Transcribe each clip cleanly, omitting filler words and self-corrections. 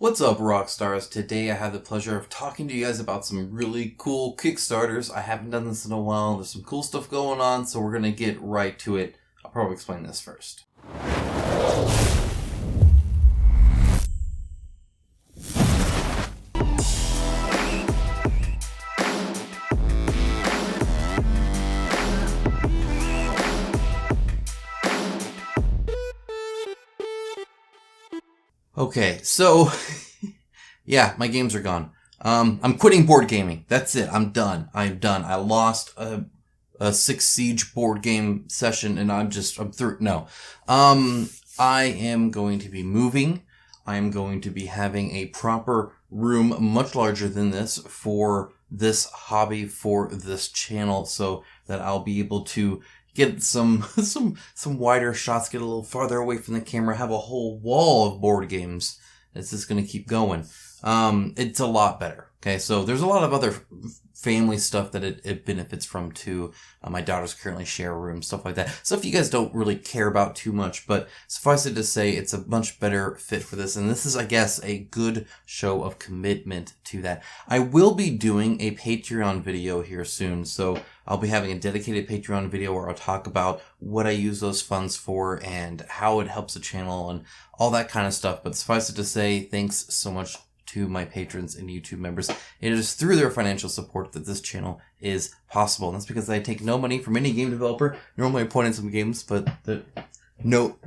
What's up, Rockstars? Today I have the pleasure of talking to you guys about some really cool Kickstarters. I haven't done this in a while. There's some cool stuff going on, so we're going to get right to it. I'll probably explain this first. Okay, so, yeah, my games are gone. I'm quitting board gaming. That's it. I'm done. I lost a 6 Siege board game session and I'm through. No. I am going to be moving. I am going to be having a proper room much larger than this for this hobby, for this channel, so that I'll be able to get some wider shots, get a little farther away from the camera, have a whole wall of board games. It's just going to keep going. It's a lot better. Okay, so there's a lot of other family stuff that it benefits from too. My daughters currently share a room, stuff like that. Stuff you guys don't really care about too much, but suffice it to say, it's a much better fit for this. And this is, I guess, a good show of commitment to that. I will be doing a Patreon video here soon, so I'll be having a dedicated Patreon video where I'll talk about what I use those funds for and how it helps the channel and all that kind of stuff. But suffice it to say, thanks so much to my patrons and YouTube members. It is through their financial support that this channel is possible. And that's because I take no money from any game developer. Normally I point in some games, but no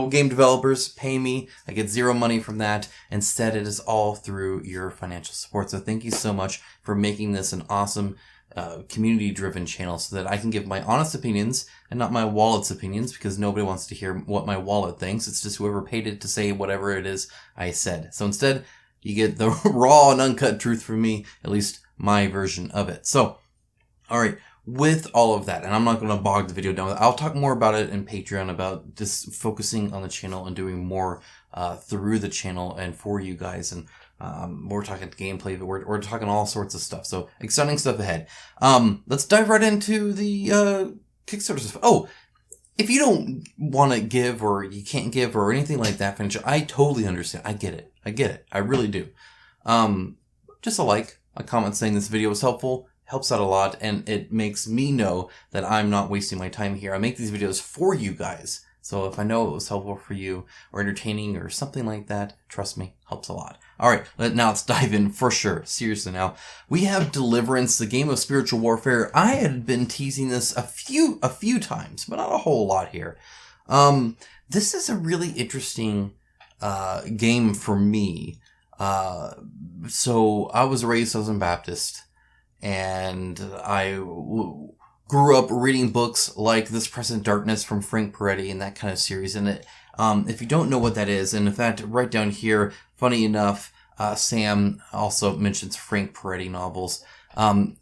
game developers pay me. I get zero money from that. Instead, it is all through your financial support. So thank you so much for making this an awesome community-driven channel so that I can give my honest opinions and not my wallet's opinions, because nobody wants to hear what my wallet thinks. It's just whoever paid it to say whatever it is I said. So instead, you get the raw and uncut truth from me, at least my version of it. So, alright, with all of that, and I'm not going to bog the video down, I'll talk more about it in Patreon, about just focusing on the channel and doing more through the channel and for you guys. And we're talking gameplay, but we're talking all sorts of stuff. So, exciting stuff ahead. Let's dive right into the Kickstarter stuff. Oh, if you don't want to give or you can't give or anything like that, I totally understand. I get it. I really do. Just a comment saying this video was helpful, helps out a lot, and it makes me know that I'm not wasting my time here. I make these videos for you guys. So if I know it was helpful for you or entertaining or something like that, trust me, helps a lot. Alright, now let's dive in for sure. Seriously now. We have Deliverance, the game of spiritual warfare. I had been teasing this a few times, but not a whole lot here. This is a really interesting game for me. So I was raised Southern Baptist, and I grew up reading books like This Present Darkness from Frank Peretti and that kind of series. And it, if you don't know what that is, and in fact, right down here, funny enough, Sam also mentions Frank Peretti novels.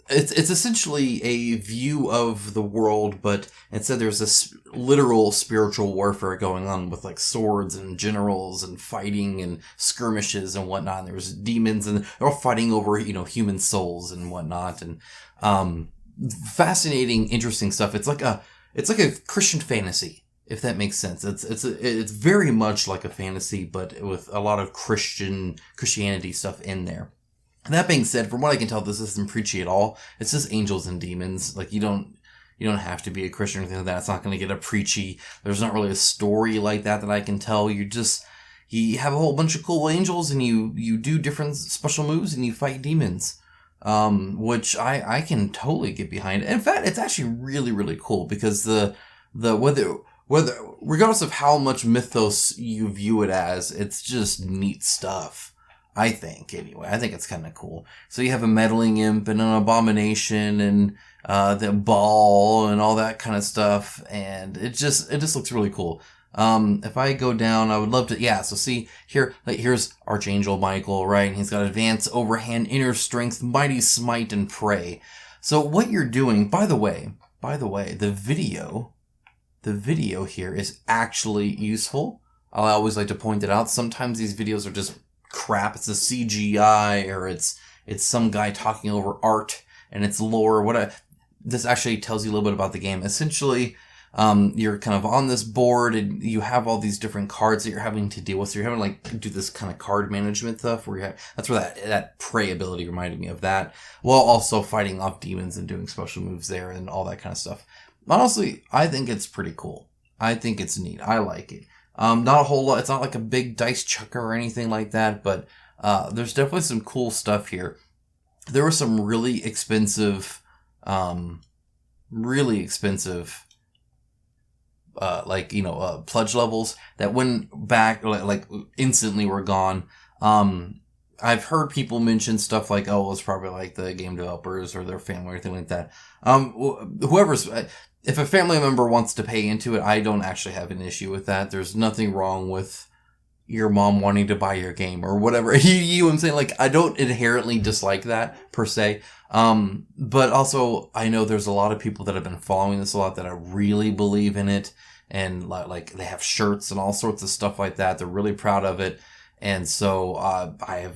It's essentially a view of the world, but instead there's this literal spiritual warfare going on with like swords and generals and fighting and skirmishes and whatnot. And there's demons and they're all fighting over, human souls and whatnot. And, fascinating, interesting stuff. It's like a Christian fantasy, if that makes sense. It's very much like a fantasy, but with a lot of Christianity stuff in there. And that being said, from what I can tell, this isn't preachy at all. It's just angels and demons. Like, you don't have to be a Christian or anything like that. It's not going to get a preachy. There's not really a story like that I can tell. You have a whole bunch of cool angels and you do different special moves and you fight demons. Which I can totally get behind. In fact, it's actually really, really cool because whether regardless of how much mythos you view it as, it's just neat stuff. I think, anyway. I think it's kind of cool. So you have a meddling imp and an abomination and the ball and all that kind of stuff, and it just looks really cool. If I go down, I would love to, so see, here's Archangel Michael, right? And he's got advance, overhand, inner strength, mighty smite, and pray. So what you're doing, by the way, the video here is actually useful. I always like to point it out. Sometimes these videos are just crap. It's a CGI, or it's some guy talking over art, and it's lore. This actually tells you a little bit about the game. Essentially, You're kind of on this board and you have all these different cards that you're having to deal with. So you're having to like do this kind of card management stuff where that's where that prey ability reminded me of that, while also fighting off demons and doing special moves there and all that kind of stuff. Honestly, I think it's pretty cool. I think it's neat. I like it. Not a whole lot. It's not like a big dice chucker or anything like that, but there's definitely some cool stuff here. There were some really expensive, pledge levels that went back, like instantly were gone. I've heard people mention stuff like, oh, it's probably like the game developers or their family or anything like that. If a family member wants to pay into it, I don't actually have an issue with that. There's nothing wrong with your mom wanting to buy your game or whatever. You know what I'm saying? Like, I don't inherently dislike that per se. But also I know there's a lot of people that have been following this a lot that I really believe in it. And like they have shirts and all sorts of stuff like that. They're really proud of it. And so, I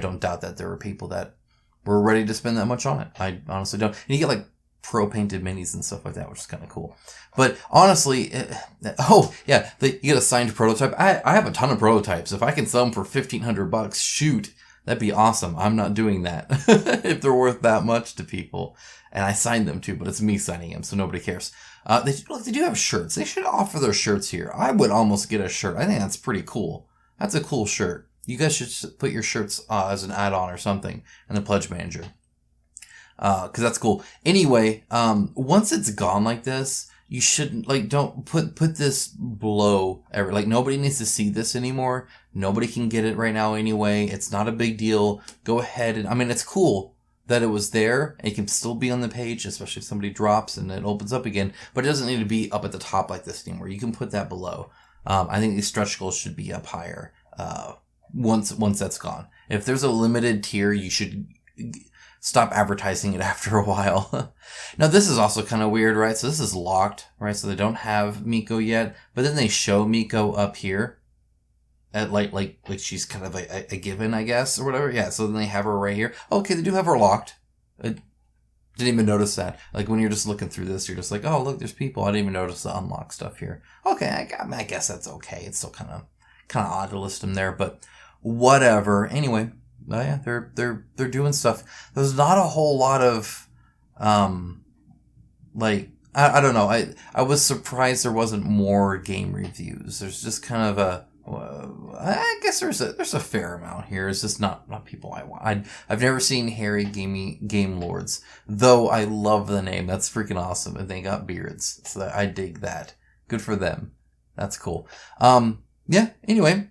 don't doubt that there are people that were ready to spend that much on it. I honestly don't. And you get like pro painted minis and stuff like that, which is kind of cool. But honestly, you get a signed prototype. I have a ton of prototypes. If I can sell them for $1,500, shoot, that'd be awesome. I'm not doing that if they're worth that much to people. And I signed them too, but it's me signing them, so nobody cares. They do have shirts. They should offer their shirts here. I would almost get a shirt. I think that's pretty cool. That's a cool shirt. You guys should put your shirts as an add-on or something in the Pledge Manager. Cause that's cool. Anyway, once it's gone like this, you shouldn't, don't put this below nobody needs to see this anymore. Nobody can get it right now anyway. It's not a big deal. Go ahead and, it's cool that it was there and it can still be on the page, especially if somebody drops and it opens up again, but it doesn't need to be up at the top like this anymore. You can put that below. I think these stretch goals should be up higher, once that's gone. If there's a limited tier, you should stop advertising it after a while. Now, this is also kind of weird, right? So this is locked, right? So they don't have Miko yet, but then they show Miko up here at like she's kind of a given, I guess, or whatever. Yeah. So then they have her right here. Okay. They do have her locked. I didn't even notice that. Like when you're just looking through this, you're just like, oh, look, there's people. I didn't even notice the unlock stuff here. Okay. I guess that's okay. It's still kind of odd to list them there, but whatever. Anyway. Oh yeah, they're doing stuff. There's not a whole lot of, I don't know. I was surprised there wasn't more game reviews. There's just kind of I guess there's a fair amount here. It's just not people I want. I've never seen Hairy Game Lords, though I love the name. That's freaking awesome. And they got beards. So I dig that. Good for them. That's cool. Yeah, anyway.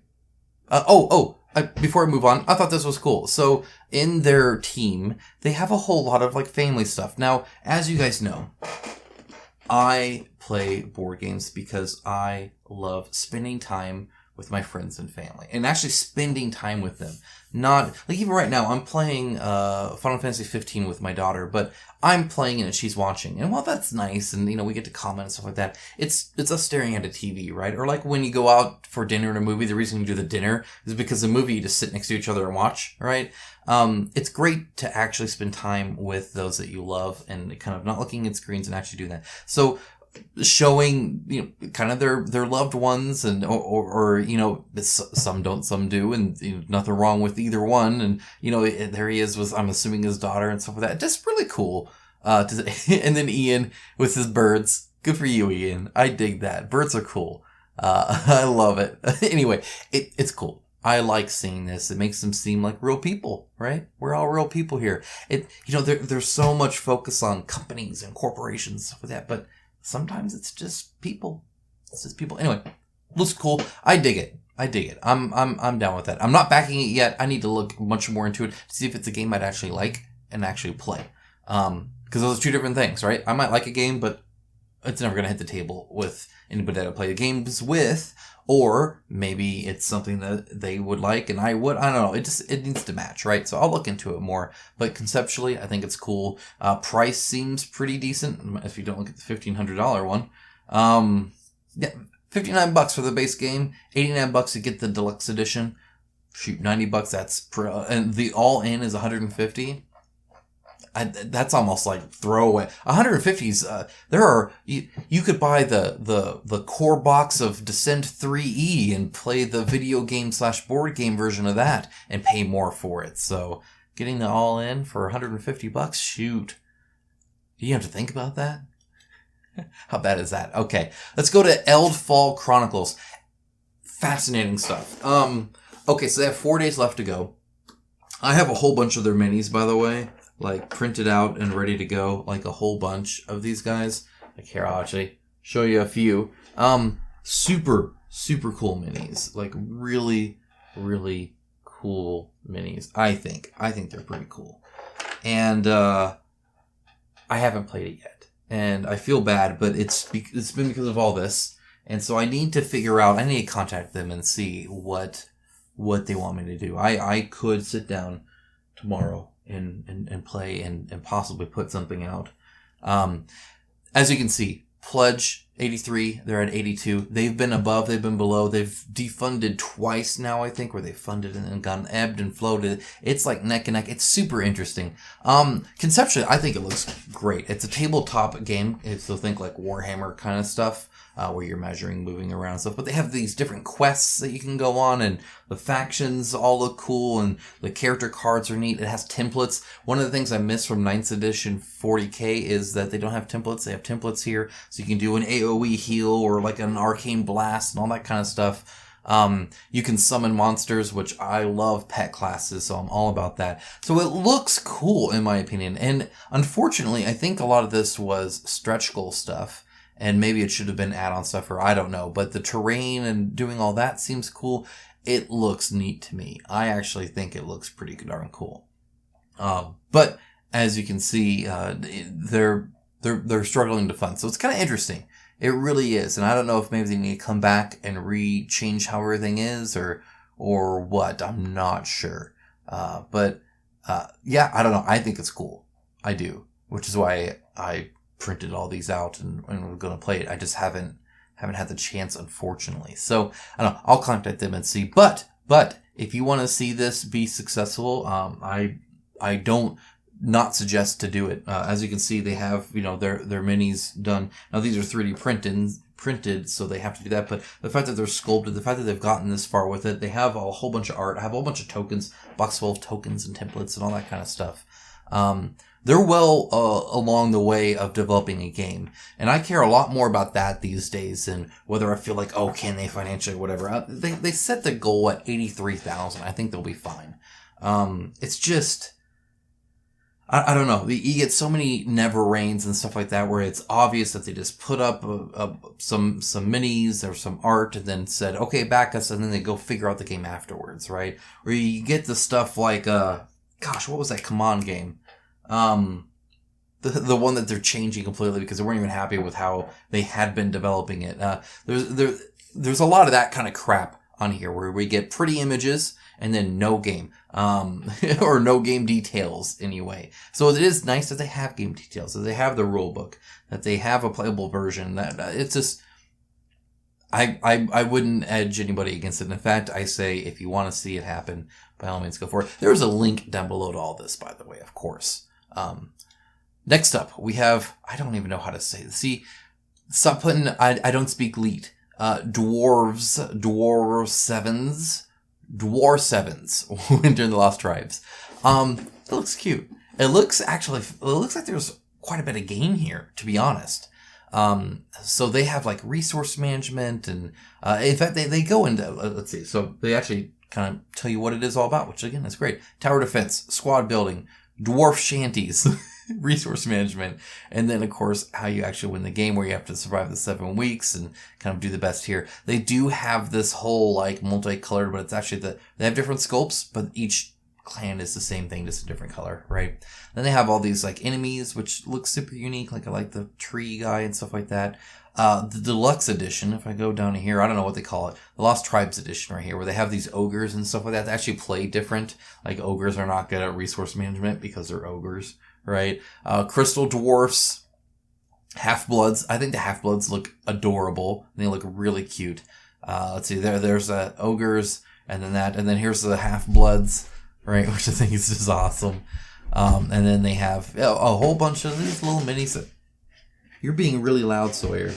Before I move on, I thought this was cool. So, in their team, they have a whole lot of, family stuff. Now, as you guys know, I play board games because I love spending time with my friends and family. And actually spending time with them. Not, even right now, I'm playing Final Fantasy 15 with my daughter, but I'm playing it and she's watching. And while that's nice, and, we get to comment and stuff like that, it's us staring at a TV, right? Or when you go out for dinner in a movie, the reason you do the dinner is because the movie you just sit next to each other and watch, right? It's great to actually spend time with those that you love and kind of not looking at screens and actually doing that. So, showing kind of their loved ones and or some don't, some do, and nothing wrong with either one, and there he is with, I'm assuming, his daughter and stuff like that. Just really cool. And then Ian with his birds. Good for you, Ian. I dig that. Birds are cool. I love it. Anyway, it's cool. I like seeing this. It makes them seem like real people, right? We're all real people here. There's so much focus on companies and corporations and stuff like that, but sometimes it's just people. It's just people. Anyway, looks cool. I dig it. I'm down with that. I'm not backing it yet. I need to look much more into it to see if it's a game I'd actually like and actually play. Because those are two different things, right? I might like a game, but it's never going to hit the table with anybody that I play the games with, or maybe it's something that they would like and I would. I don't know. It needs to match, right? So I'll look into it more. But conceptually, I think it's cool. Price seems pretty decent if you don't look at the $1,500 one. Yeah, $59 for the base game, $89 to get the deluxe edition. Shoot, $90. That's and the all in is $150. that's almost like throwaway. 150s. You could buy the core box of Descent 3E and play the video game / board game version of that and pay more for it. So getting the all in for $150, shoot. Do you have to think about that? How bad is that? Okay, let's go to Eldfall Chronicles. Fascinating stuff. Okay, so they have 4 days left to go. I have a whole bunch of their minis, by the way, like printed out and ready to go, like a whole bunch of these guys. Like here, I'll actually show you a few. Super, super cool minis. Like really, really cool minis. I think they're pretty cool. And I haven't played it yet. And I feel bad, but it's been because of all this. And so I need to contact them and see what they want me to do. I could sit down tomorrow and play and possibly put something out. As you can see, Pledge 83, they're at 82. They've been above, they've been below. They've defunded twice now, I think, where they funded and gone ebbed and floated. It's like neck and neck. It's super interesting. Conceptually, I think it looks great. It's a tabletop game. So think like Warhammer kind of stuff. Where you're measuring, moving around and stuff. But they have these different quests that you can go on, and the factions all look cool, and the character cards are neat. It has templates. One of the things I miss from 9th edition 40K is that they don't have templates. They have templates here, so you can do an AoE heal or like an arcane blast and all that kind of stuff. You can summon monsters, which I love pet classes, so I'm all about that. So it looks cool, in my opinion. And unfortunately, I think a lot of this was stretch goal stuff. And maybe it should have been add-on stuff, or I don't know. But the terrain and doing all that seems cool. It looks neat to me. I actually think it looks pretty darn cool. But as you can see, they're struggling to fund. So it's kind of interesting. It really is. And I don't know if maybe they need to come back and change how everything is or what. I'm not sure. But yeah, I don't know. I think it's cool. I do. Which is why I printed all these out and we're going to play it. I just haven't had the chance, unfortunately. So I don't know. I'll contact them and see. But if you want to see this be successful, I don't not suggest to do it. As you can see, they have, their minis done. Now these are 3D printed, so they have to do that. But the fact that they're sculpted, the fact that they've gotten this far with it, they have a whole bunch of art, have a whole bunch of tokens, box full of tokens and templates and all that kind of stuff. They're well along the way of developing a game. And I care a lot more about that these days than whether I feel like, can they financially, whatever. They set the goal at 83,000. I think they'll be fine. It's just, I don't know. You get so many never rains and stuff like that where it's obvious that they just put up some minis or some art and then said, okay, back us, and then they go figure out the game afterwards, right? Or you get the stuff like, what was that Command game? The one that they're changing completely because they weren't even happy with how they had been developing it. There's a lot of that kind of crap on here where we get pretty images and then no game, or no game details anyway. So it is nice that they have game details, that they have the rule book, that they have a playable version. That it's just, I wouldn't edge anybody against it. In fact, I say if you want to see it happen, by all means go for it. There's a link down below to all this, by the way, of course. Next up, we have, I don't even know how to say this. See, stop putting, I don't speak Leet. Dwarf sevens, Winter in the Lost Tribes. It looks cute. It looks like there's quite a bit of game here, to be honest. So they have like resource management and, in fact, they go into, let's see, so they actually kind of tell you what it is all about, which again is great. Tower defense, squad building, dwarf shanties, resource management, and then of course how you actually win the game, where you have to survive the 7 weeks and kind of do the best here. They do have this whole like multicolored, but it's actually they have different scopes, but each clan is the same thing, just a different color, right? Then they have all these like enemies, which look super unique, like I like the tree guy and stuff like that. The deluxe edition, if I go down here, I don't know what they call it, the Lost Tribes edition right here, where they have these ogres and stuff like that. They actually play different. Like ogres are not good at resource management because they're ogres, right? Crystal dwarfs, half-bloods. I think the half-bloods look adorable. They look really cute. Let's see, there's ogres, and then here's the half-bloods, right? Which I think is just awesome. And then they have a whole bunch of these little minis. You're being really loud, Sawyer.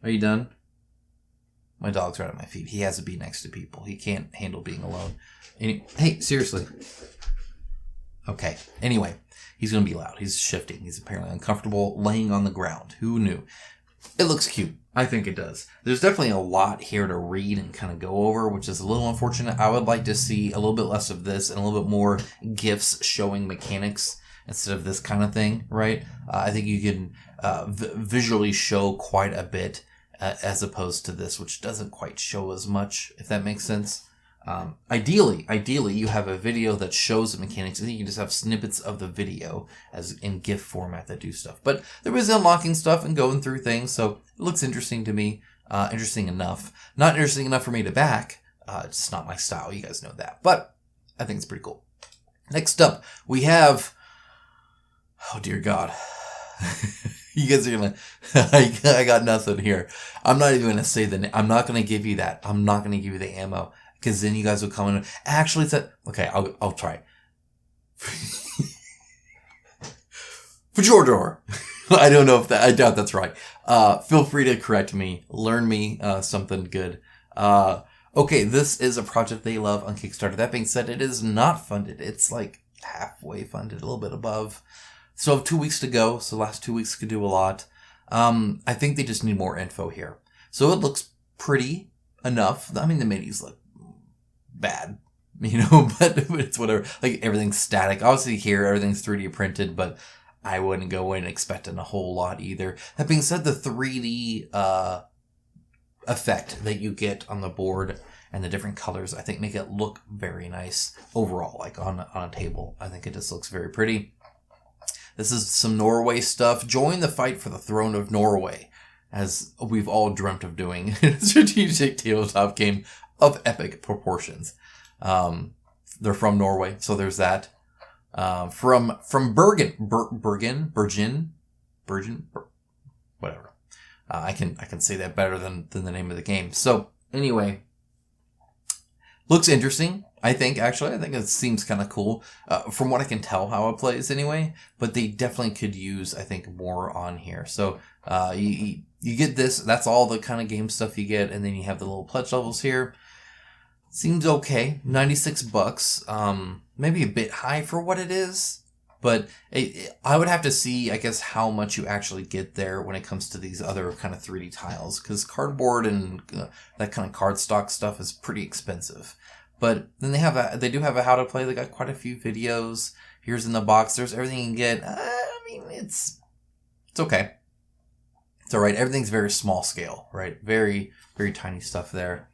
Are you done? My dog's right at my feet. He has to be next to people. He can't handle being alone. Hey, seriously. Okay. Anyway, he's going to be loud. He's shifting. He's apparently uncomfortable laying on the ground. Who knew? It looks cute. I think it does. There's definitely a lot here to read and kind of go over, which is a little unfortunate. I would like to see a little bit less of this and a little bit more GIFs showing mechanics instead of this kind of thing, right? I think you can visually show quite a bit as opposed to this, which doesn't quite show as much, if that makes sense. Ideally, you have a video that shows the mechanics, and you can just have snippets of the video as in GIF format that do stuff. But there is unlocking stuff and going through things, so it looks interesting to me. Interesting enough. Not interesting enough for me to back. It's not my style, you guys know that. But I think it's pretty cool. Next up, we have... Oh, dear God. You guys are gonna... I got nothing here. I'm not even gonna say the name. I'm not gonna give you that. I'm not gonna give you the ammo. Because then you guys will come in. Actually, it's a... Okay, I'll try. Fjordor. I don't know if that... I doubt that's right. Feel free to correct me. Learn me something good. Okay, this is a project they love on Kickstarter. That being said, it is not funded. It's like halfway funded, a little bit above. So I have 2 weeks to go. So the last 2 weeks could do a lot. I think they just need more info here. So it looks pretty enough. I mean, the minis look bad, you know, but it's whatever. Like, everything's static. Obviously here, everything's 3D printed, but I wouldn't go in expecting a whole lot either. That being said, the 3D effect that you get on the board and the different colors, I think make it look very nice overall, like on a table. I think it just looks very pretty. This is some Norway stuff. Join the fight for the throne of Norway, as we've all dreamt of doing in a strategic tabletop game of epic proportions. They're from Norway, so there's that. From Bergen, whatever. I can say that better than the name of the game. So anyway, looks interesting. I think it seems kind of cool. From what I can tell, how it plays anyway. But they definitely could use, I think, more on here. So you get this. That's all the kind of game stuff you get, and then you have the little pledge levels here. Seems okay. $96. Maybe a bit high for what it is. But I would have to see, I guess, how much you actually get there when it comes to these other kind of 3D tiles. Because cardboard and that kind of cardstock stuff is pretty expensive. But then they do have a how to play. They got quite a few videos. Here's in the box. There's everything you can get. I mean, it's okay. It's all right. Everything's very small scale, right? Very, very tiny stuff there.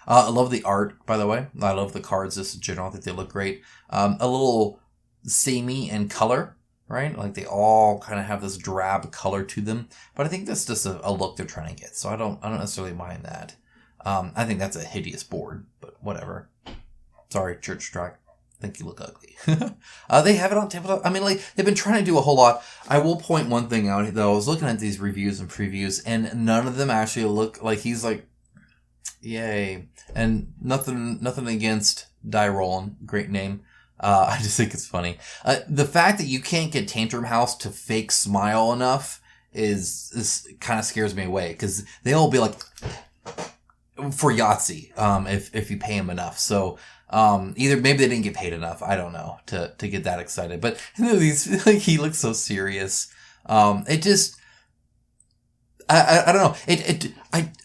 I love the art, by the way. I love the cards just in general. I think they look great. A little samey in color, right? Like they all kind of have this drab color to them. But I think that's just a look they're trying to get. So I don't necessarily mind that. I think that's a hideous board, but whatever. Sorry, Church Track. I think you look ugly. They have it on tabletop. I mean, like, they've been trying to do a whole lot. I will point one thing out, though. I was looking at these reviews and previews, and none of them actually look like he's like, yay. And nothing against Die Rollin'. Great name. I just think it's funny. The fact that you can't get Tantrum House to fake smile enough is kind of scares me away, because they'll be like... for Yahtzee, if you pay him enough. So, either maybe they didn't get paid enough. I don't know to get that excited. But these, like, he looks so serious. It just, I don't know.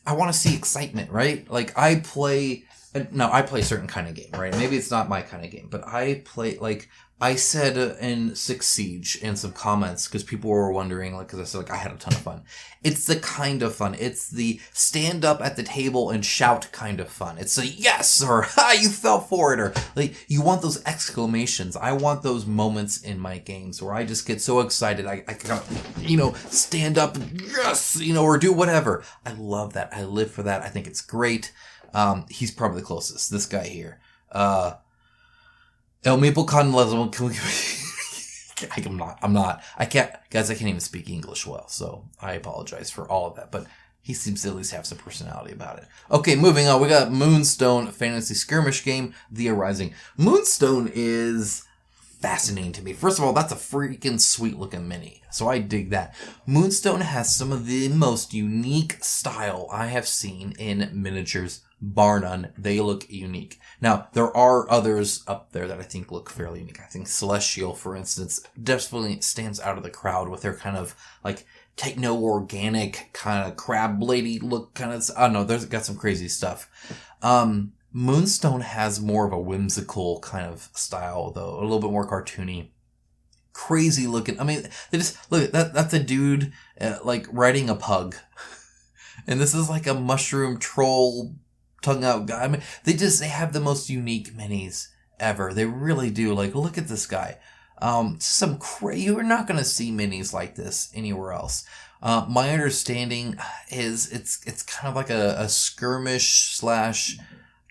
I want to see excitement, right? Like I play a certain kind of game, right? Maybe it's not my kind of game, but I play, like, I said in Six Siege in some comments, because people were wondering, like, because I said, like, I had a ton of fun. It's the kind of fun. It's the stand up at the table and shout kind of fun. It's a yes, or ha, you fell for it, or like, you want those exclamations. I want those moments in my games where I just get so excited. I can, stand up, yes, or do whatever. I love that. I live for that. I think it's great. He's probably the closest. This guy here. El Maple Cotton Leslie. I'm not. I can't even speak English well, so I apologize for all of that. But he seems to at least have some personality about it. Okay, moving on. We got Moonstone, fantasy skirmish game, The Arising. Moonstone is fascinating to me. First of all, that's a freaking sweet looking mini. So I dig that. Moonstone has some of the most unique style I have seen in miniatures, bar none. They look unique. Now, there are others up there that I think look fairly unique. I think Celestial, for instance, definitely stands out of the crowd with their kind of like techno-organic kind of crab lady look kind of, I don't know, there's got some crazy stuff. Moonstone has more of a whimsical kind of style, though, a little bit more cartoony. Crazy looking. I mean, they just, look, that's a dude, like, riding a pug. And this is like a mushroom troll tongue out guy. I mean, they have the most unique minis ever. They really do. Like, look at this guy. You're not going to see minis like this anywhere else. My understanding is it's kind of like a skirmish slash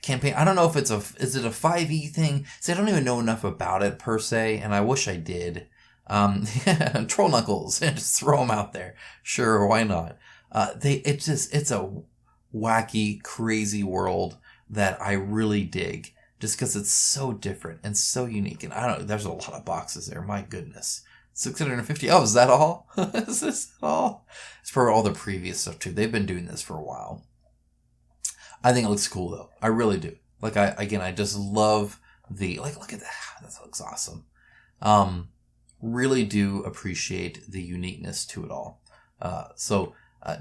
campaign. I don't know if is it a 5e thing? See, I don't even know enough about it per se, and I wish I did. Troll knuckles, just throw them out there. Sure, why not? It's a wacky, crazy world that I really dig, just because it's so different and so unique. And there's a lot of boxes there. My goodness. 650. Oh, is that all? Is this all? It's for all the previous stuff too. They've been doing this for a while. I think it looks cool though. I really do. Like I just love look at that. That looks awesome. Really do appreciate the uniqueness to it all.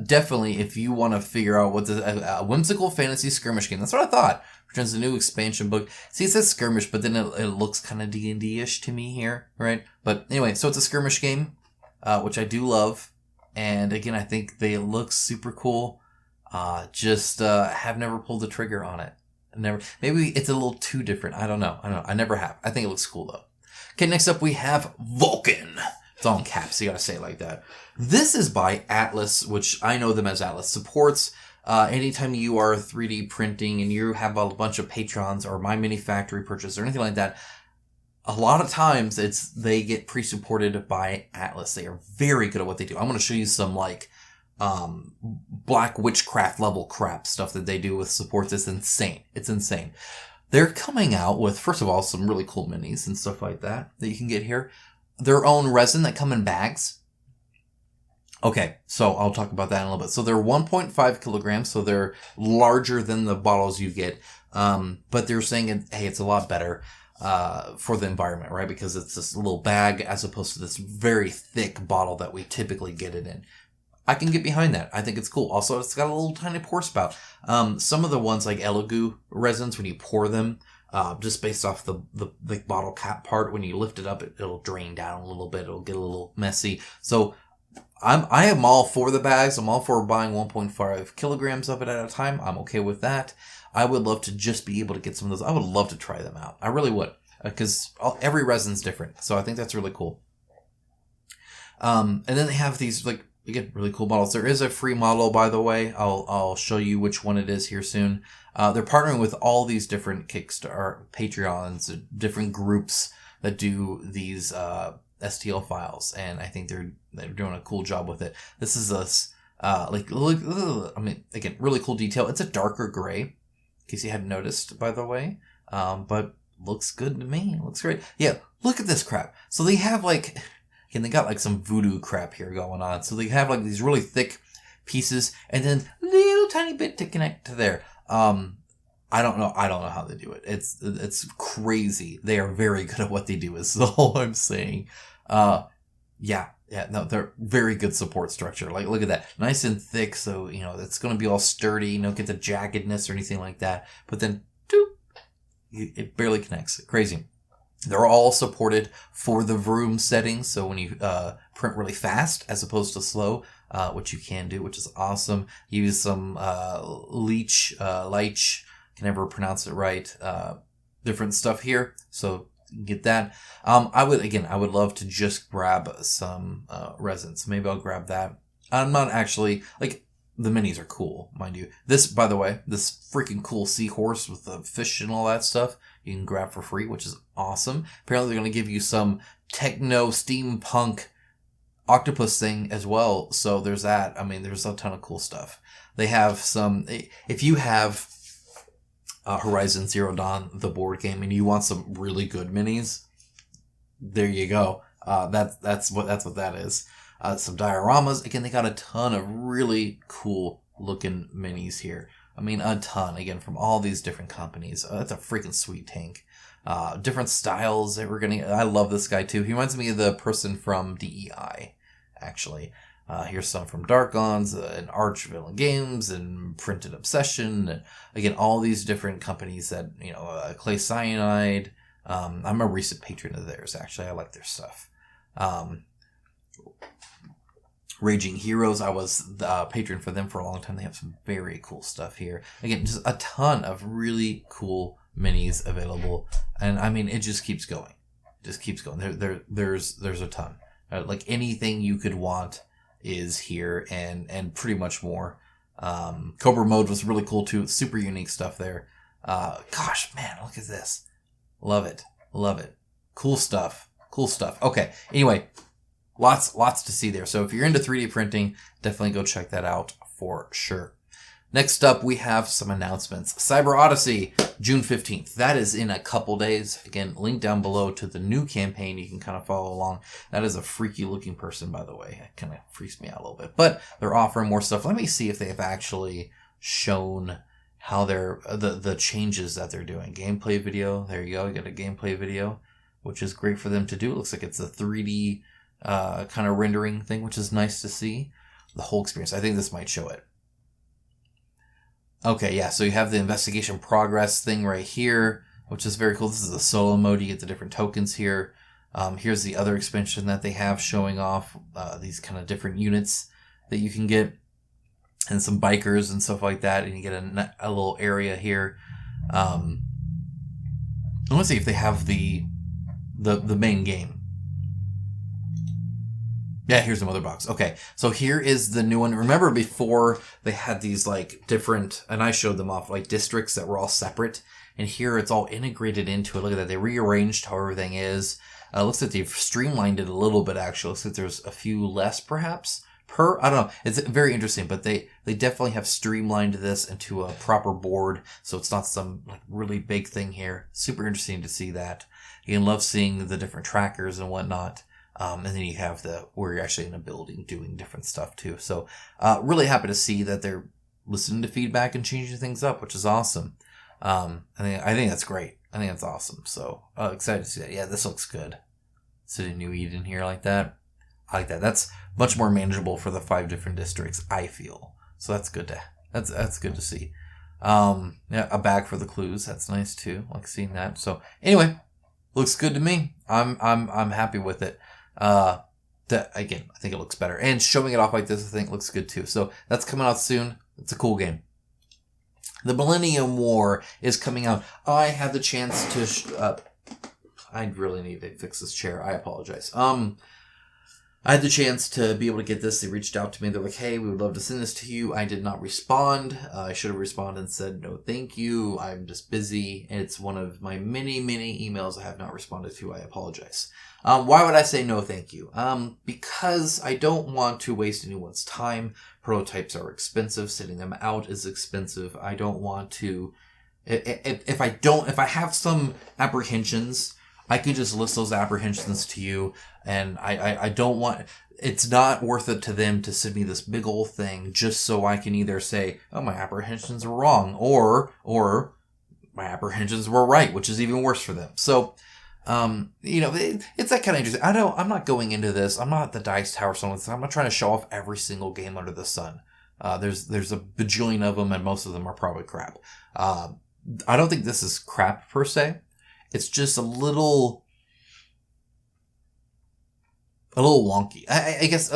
Definitely, if you want to figure out what a whimsical fantasy skirmish game, that's what I thought. Returns a new expansion book. See, it says skirmish, but then it looks kind of D&D-ish to me here, right? But anyway, so it's a skirmish game, which I do love. And again, I think they look super cool. Have never pulled the trigger on it. Maybe it's a little too different. I don't know. I never have. I think it looks cool though. Okay, next up we have Vulcan. It's all in caps, you gotta say it like that. This is by Atlas, which I know them as Atlas Supports. Anytime you are 3D printing and you have a bunch of patrons or My Mini Factory purchase or anything like that, a lot of times they get pre-supported by Atlas. They are very good at what they do. I'm going to show you some black witchcraft level crap stuff that they do with supports. It's insane. It's insane. They're coming out with, first of all, some really cool minis and stuff like that you can get here. Their own resin that come in bags. Okay, so I'll talk about that in a little bit. So they're 1.5 kilograms, so they're larger than the bottles you get. But they're saying, hey, it's a lot better for the environment, right? Because it's this little bag as opposed to this very thick bottle that we typically get it in. I can get behind that. I think it's cool. Also, it's got a little tiny pour spout. Some of the ones like Elegoo resins, when you pour them, just based off the bottle cap part, when you lift it up, it'll drain down a little bit. It'll get a little messy. So I am all for the bags. I'm all for buying 1.5 kilograms of it at a time. I'm okay with that. I would love to just be able to get some of those. I would love to try them out. I really would, because every resin's different. So I think that's really cool. And then they have these again, really cool models. There is a free model, by the way. I'll show you which one it is here soon. They're partnering with all these different Kickstarter, Patreons, different groups that do these STL files, and I think they're doing a cool job with it. This is again, really cool detail. It's a darker gray, in case you hadn't noticed, by the way. But looks good to me. Looks great. Yeah, look at this crap. So they have again, they got some voodoo crap here going on. So they have these really thick pieces and then a little tiny bit to connect to there. I don't know how they do it. It's crazy. They are very good at what they do is all I'm saying. They're very good support structure. Look at that. Nice and thick. So, it's going to be all sturdy. Don't get the jaggedness or anything like that. But then, it barely connects. Crazy. They're all supported for the vroom settings. So when you print really fast as opposed to slow, which you can do, which is awesome. Use some leech, can never pronounce it right. Different stuff here. So you can get that. I would love to just grab some resins. Maybe I'll grab that. I'm not actually the minis are cool, mind you. This, by the way, this freaking cool seahorse with the fish and all that stuff, you can grab for free, which is awesome. Apparently they're going to give you some techno steampunk octopus thing as well. So there's that. I mean, there's a ton of cool stuff. They have some, if you have Horizon Zero Dawn, the board game, and you want some really good minis, there you go. That's what that is. Some dioramas. Again, they got a ton of really cool looking minis here. I mean, a ton. Again, from all these different companies. That's a freaking sweet tank. Different styles that we're getting. I love this guy too. He reminds me of the person from DEI, actually. Here's some from Darkons and Arch Villain Games and Printed Obsession. And again, all these different companies that, Clay Cyanide. I'm a recent patron of theirs, actually. I like their stuff. Raging Heroes, I was the patron for them for a long time. They have some very cool stuff here. Again, just a ton of really cool minis available. And I mean, it just keeps going. Just keeps going. There's a ton. Like anything you could want is here and pretty much more. Cobra Mode was really cool too. Super unique stuff there. Gosh, man, look at this. Love it. Love it. Cool stuff. Cool stuff. Okay. Anyway, lots to see there. So if you're into 3D printing, definitely go check that out for sure. Next up, we have some announcements. Cyber Odyssey, June 15th. That is in a couple days. Again, link down below to the new campaign. You can kind of follow along. That is a freaky looking person, by the way. It kind of freaks me out a little bit. But they're offering more stuff. Let me see if they have actually shown how they're the changes that they're doing. Gameplay video. There you go. You got a gameplay video, which is great for them to do. It looks like it's a 3D kind of rendering thing, which is nice to see. The whole experience. I think this might show it. Okay, yeah, so you have the investigation progress thing right here, which is very cool. This is a solo mode. You get the different tokens here. Here's the other expansion that they have showing off these kind of different units that you can get, and some bikers and stuff like that, and you get a little area here. I want to see if they have the main game. Yeah, here's the mother box. Okay, so here is the new one. Remember before they had these like different, and I showed them off, like districts that were all separate. And here it's all integrated into it. Look at that. They rearranged how everything is. Looks like they've streamlined it a little bit, actually. Looks like there's a few less, perhaps, I don't know. It's very interesting, but they definitely have streamlined this into a proper board. So it's not some like really big thing here. Super interesting to see that. You can love seeing the different trackers and whatnot. And then you have where you're actually in a building doing different stuff too. So, really happy to see that they're listening to feedback and changing things up, which is awesome. I think that's great. I think that's awesome. So, excited to see that. Yeah, this looks good. City New Eden here like that. I like that. That's much more manageable for the 5 different districts, I feel. So that's good that's good to see. Yeah, a bag for the clues. That's nice too. Like seeing that. So anyway, looks good to me. I'm happy with it. Again, I think it looks better. And showing it off like this, I think looks good too. So that's coming out soon. It's a cool game. The Millennium War is coming out. I had the chance to... I really need to fix this chair. I apologize. I had the chance to be able to get this. They reached out to me. They're like, hey, we would love to send this to you. I did not respond. I should have responded and said, no, thank you. I'm just busy. It's one of my many, many emails I have not responded to. I apologize. Why would I say no, thank you? Because I don't want to waste anyone's time. Prototypes are expensive. Sending them out is expensive. I don't want to, if I have some apprehensions, I could just list those apprehensions to you, and I don't want... It's not worth it to them to send me this big old thing just so I can either say, oh, my apprehensions were wrong, or my apprehensions were right, which is even worse for them. So, it's that kind of interesting. I'm not going into this. I'm not the Dice Tower or something. I'm not trying to show off every single game under the sun. There's a bajillion of them, and most of them are probably crap. I don't think this is crap per se. It's just a little wonky. I guess.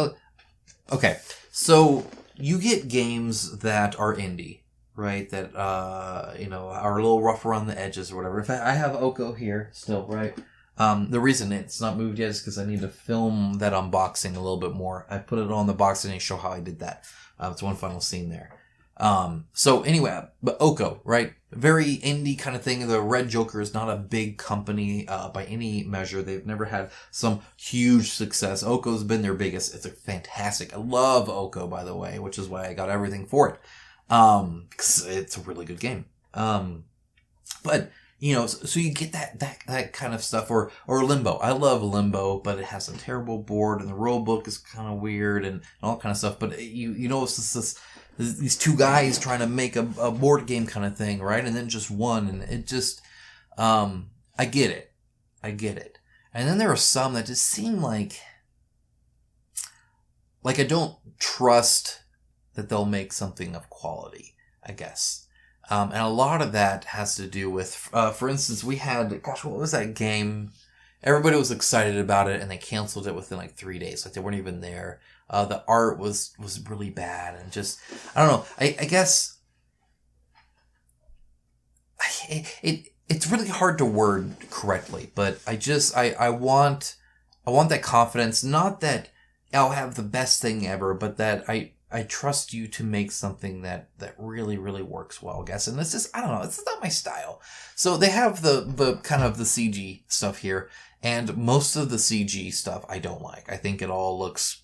Okay, so you get games that are indie, right? That are a little rough around the edges or whatever. In fact, I have Oko here still, right? The reason it's not moved yet is because I need to film that unboxing a liting bit more. I put it on the box and show how I did that. It's one final scene there. So anyway, but Oko, right? Very indie kind of thing. The Red Joker is not a big company, by any measure. They've never had some huge success. Oko's been their biggest. It's a fantastic. I love Oko, by the way, which is why I got everything for it. 'Cause it's a really good game. But so you get that kind of stuff, or Limbo. I love Limbo, but it has a terrible board, and the rule book is kind of weird, and all kind of stuff. But it's just these two guys trying to make a board game kind of thing, right? And then just one, and it just, I get it. And then there are some that just seem like I don't trust that they'll make something of quality, I guess. And a lot of that has to do with, for instance, we had, what was that game? Everybody was excited about it, and they canceled it within 3 days. They weren't even there. The art was really bad, and just, I don't know. I guess it's really hard to word correctly, but I want that confidence. Not that I'll have the best thing ever, but that I trust you to make something that really, really works well, I guess. And it's just, I don't know, it's not my style. So they have the kind of the CG stuff here, and most of the CG stuff I don't like. I think it all looks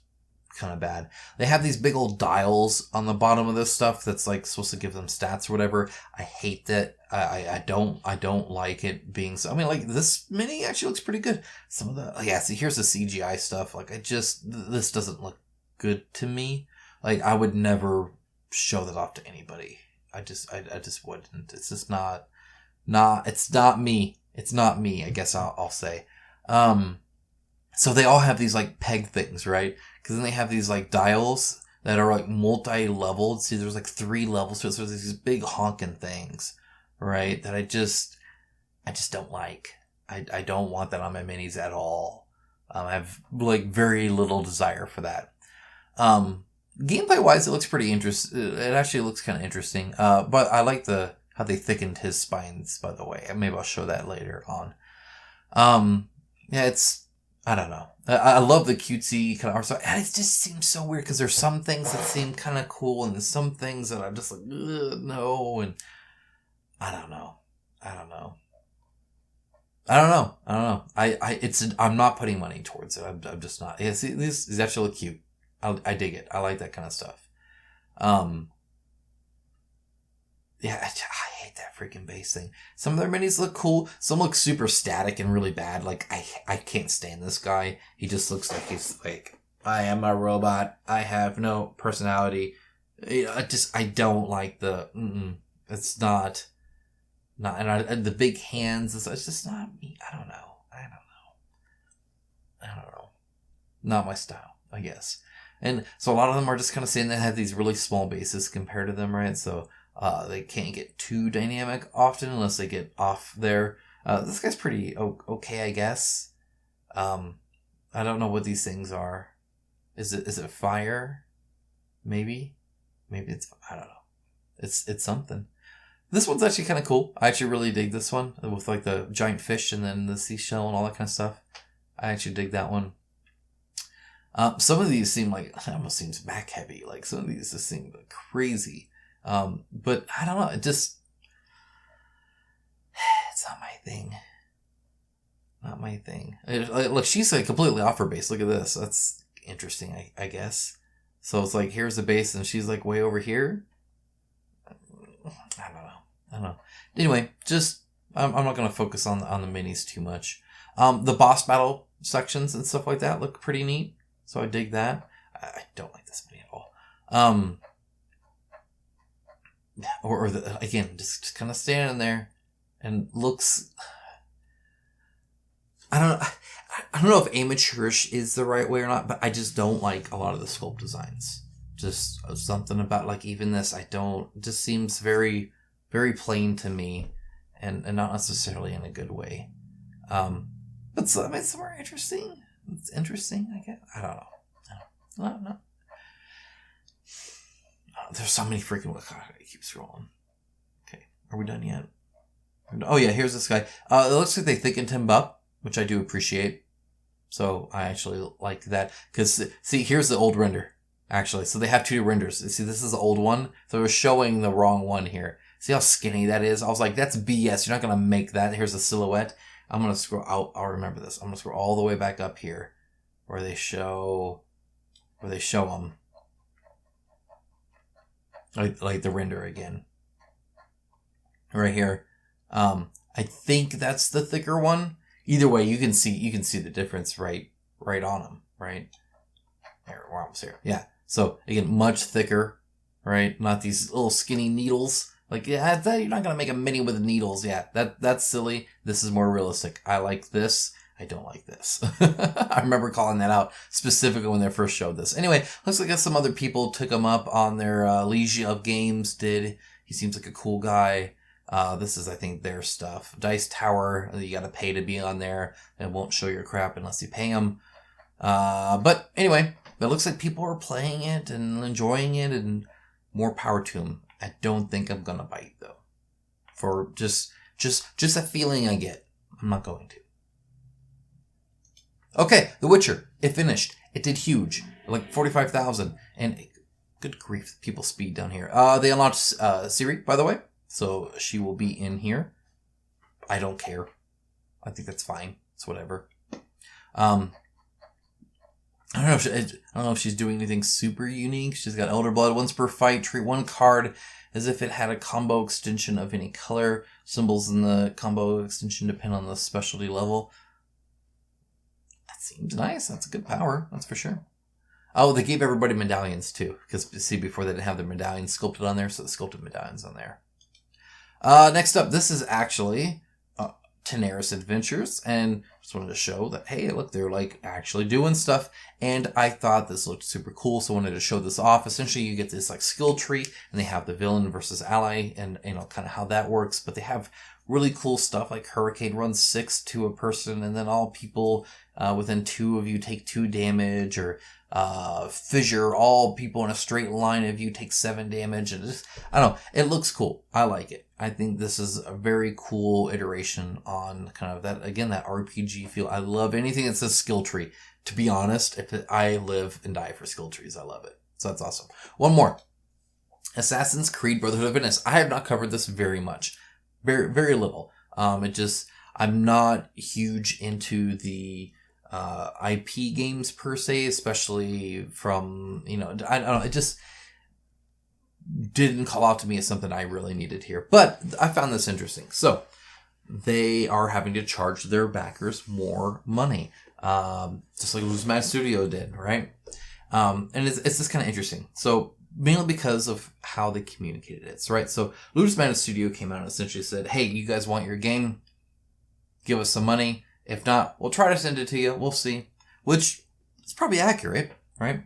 kind of bad. They have these big old dials on the bottom of this stuff that's supposed to give them stats or whatever. I hate that. I don't like it being so. I mean, this mini actually looks pretty good. Some of the, see, here's the CGI stuff. This doesn't look good to me. I would never show that off to anybody. I just wouldn't. It's just not, it's not me. It's not me, I guess I'll say. So they all have these peg things, right? Because then they have these dials that are multi-leveled. See, there's 3 levels to it. So there's these big honking things, right? That I just don't like. I don't want that on my minis at all. I have very little desire for that. Gameplay wise, it looks pretty interesting. It actually looks kind of interesting. But I like how they thickened his spines, by the way. Maybe I'll show that later on. I don't know. I love the cutesy kind of art style. And it just seems so weird because there's some things that seem kind of cool, and there's some things that I'm just no. And I don't know. I'm not putting money towards it. I'm just not. Yeah, see, these actually look cute. I dig it. I like that kind of stuff. Yeah, I hate that freaking base thing. Some of their minis look cool. Some look super static and really bad. I can't stand this guy. He just looks like he's I am a robot. I have no personality. I don't like it's not, and the big hands. It's just not me. I don't know. Not my style, I guess. And so a lot of them are just kind of saying they have these really small bases compared to them, right? So they can't get too dynamic often unless they get off there. This guy's pretty okay, I guess. I don't know what these things are. Is it fire? Maybe it's, I don't know. It's something. This one's actually kind of cool. I actually really dig this one with the giant fish and then the seashell and all that kind of stuff. I actually dig that one. Some of these seem it almost seems back heavy. Some of these just seem crazy. But I don't know. It's not my thing. Look, she's completely off her base. Look at this. That's interesting, I guess. So it's here's the base and she's way over here. I don't know. Anyway, just, I'm not going to focus on the minis too much. The boss battle sections and stuff like that look pretty neat. So I dig that. I don't like this mini at all. Again, just kind of standing there and looks, I don't know if amateurish is the right way or not, but I just don't like a lot of the sculpt designs. Just something about even this, just seems very, very plain to me and not necessarily in a good way. But some are interesting. It's interesting, I guess. I don't know. There's so many freaking... I keep scrolling. Okay, are we done yet? Oh yeah, here's this guy. It looks like they thickened him up, which I do appreciate. So I actually like that. Because, see, here's the old render, actually. So they have 2 renders. See, this is the old one. So it was showing the wrong one here. See how skinny that is? I was like, that's BS. You're not going to make that. Here's the silhouette. I'm going to scroll out. I'll remember this. I'm going to scroll all the way back up here where they show them. Like the render again. Right here. I think that's the thicker one. Either way, you can see the difference right on them, right? There, we're almost here. Yeah. So again, much thicker, right? Not these little skinny needles. Like, yeah, you're not gonna make a mini with needles. Yeah, that's silly. This is more realistic. I like this. I don't like this. I remember calling that out specifically when they first showed this. Anyway, looks like some other people took him up on their Legion of Games did. He seems like a cool guy. This is, I think, their stuff. Dice Tower, you gotta pay to be on there. It won't show your crap unless you pay them. But anyway, it looks like people are playing it and enjoying it, and more power to them. I don't think I'm gonna bite, though. For just a feeling I get. I'm not going to. Okay, The Witcher. It finished. It did huge. Like 45,000. And good grief, people speed down here. They unlocked Siri, by the way. So she will be in here. I don't care. I think that's fine. It's whatever. I don't know if she's doing anything super unique. She's got Elder Blood once per fight. Treat one card as if it had a combo extension of any color. Symbols in the combo extension depend on the specialty level. That seems nice. That's a good power. That's for sure. Oh, they gave everybody medallions too. Because, see, before they didn't have their medallions sculpted on there. So the sculpted medallions on there. Next up, this is actually Tenaris Adventures, and just wanted to show that, hey, look, they're like actually doing stuff, and I thought this looked super cool, so I wanted to show this off. Essentially, you get this like skill tree, and they have the villain versus ally, and kind of how that works, but they have really cool stuff like Hurricane runs 6 to a person, and then all people within 2 of you take 2 damage, or Fissure, all people in a straight line of you take 7 damage, and just, I don't know, it looks cool. I like it. I think this is a very cool iteration on kind of that, again, that RPG feel. I love anything that says skill tree. To be honest, I live and die for skill trees. I love it. So that's awesome. One more. Assassin's Creed Brotherhood of Venice. I have not covered this very much. Very, very little. I'm not huge into the IP games per se, especially from, I don't know, it just didn't call out to me as something I really needed here. But I found this interesting. So they are having to charge their backers more money, just like Lose Mad Studio did, right? And it's just kind of interesting. So mainly because of how they communicated it, right? So Lose Mad Studio came out and essentially said, hey, you guys want your game? Give us some money. If not, we'll try to send it to you. We'll see. Which is probably accurate, right?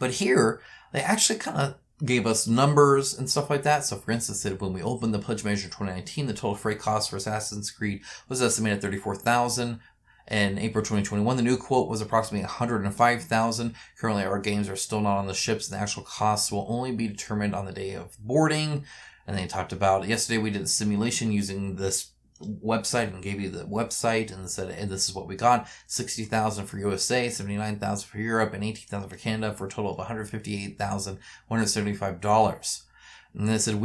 But here, they actually kind of gave us numbers and stuff like that. So, for instance, when we opened the Pledge Measure 2019, the total freight cost for Assassin's Creed was estimated at $34,000. In April 2021, the new quote was approximately $105,000. Currently, our games are still not on the ships, and the actual costs will only be determined on the day of boarding. And they talked about, yesterday we did a simulation using this website and gave you the website and said, and this is what we got: $60,000 for USA, $79,000 for Europe, and $18,000 for Canada, for a total of $158,175. And they said,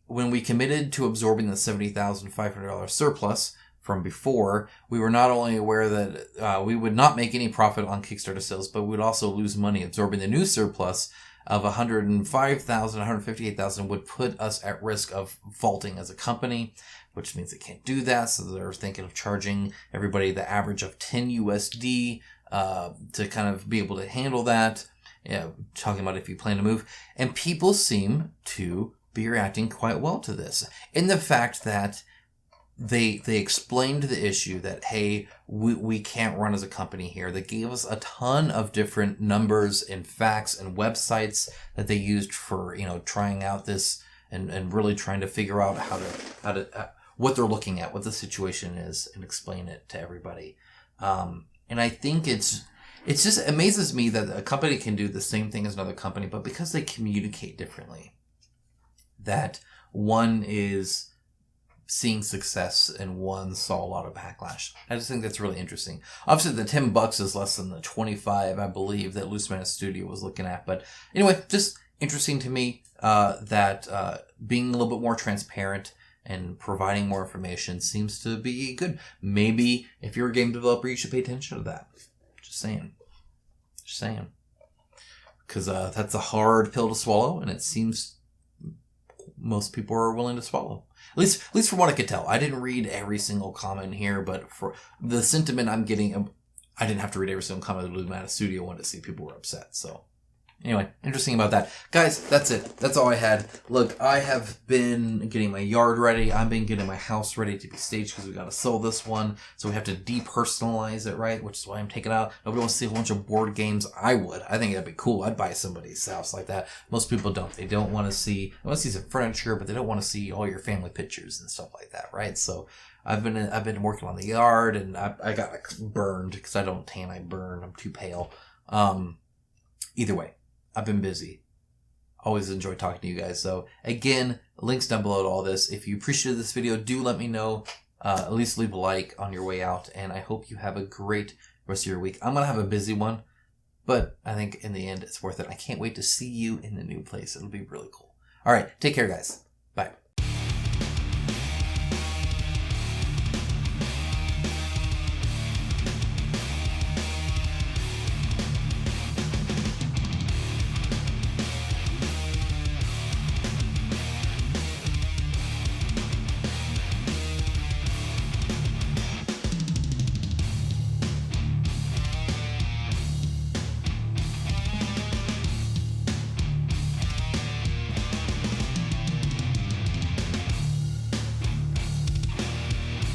when we committed to absorbing the $70,500 surplus from before, we were not only aware that we would not make any profit on Kickstarter sales, but we would also lose money. Absorbing the new surplus of $105,000, $158,000 would put us at risk of vaulting as a company, which means they can't do that. So they're thinking of charging everybody the average of 10 USD to kind of be able to handle that. Yeah, talking about if you plan to move. And people seem to be reacting quite well to this, in the fact that they explained the issue that, hey, we can't run as a company here. They gave us a ton of different numbers and facts and websites that they used for, trying out this and really trying to figure out how to what they're looking at, what the situation is, and explain it to everybody. And I think it's just amazes me that a company can do the same thing as another company, but because they communicate differently, that one is seeing success and one saw a lot of backlash. I just think that's really interesting. Obviously, the $10 is less than the 25, I believe, that Loose Manus Studio was looking at. But anyway, just interesting to me that being a little bit more transparent and providing more information seems to be good. Maybe if you're a game developer, you should pay attention to that. Just saying. Because that's a hard pill to swallow, and it seems most people are willing to swallow. At least from what I could tell. I didn't read every single comment here, but for the sentiment I'm getting, I didn't have to read every single comment. The Lumata Studio wanted to see people were upset. So anyway, interesting about that. Guys, that's it. That's all I had. Look, I have been getting my yard ready. I've been getting my house ready to be staged because we got to sell this one. So we have to depersonalize it, right? Which is why I'm taking it out. Nobody wants to see a bunch of board games. I would. I think that'd be cool. I'd buy somebody's house like that. Most people don't. They don't want to see, they want to see some furniture, but they don't want to see all your family pictures and stuff like that, right? So I've been working on the yard, and I got like burned because I don't tan, I burn. I'm too pale. Either way, I've been busy. Always enjoy talking to you guys. So again, links down below to all this. If you appreciated this video, do let me know. At least leave a like on your way out. And I hope you have a great rest of your week. I'm going to have a busy one, but I think in the end, it's worth it. I can't wait to see you in the new place. It'll be really cool. All right. Take care, guys. Bye.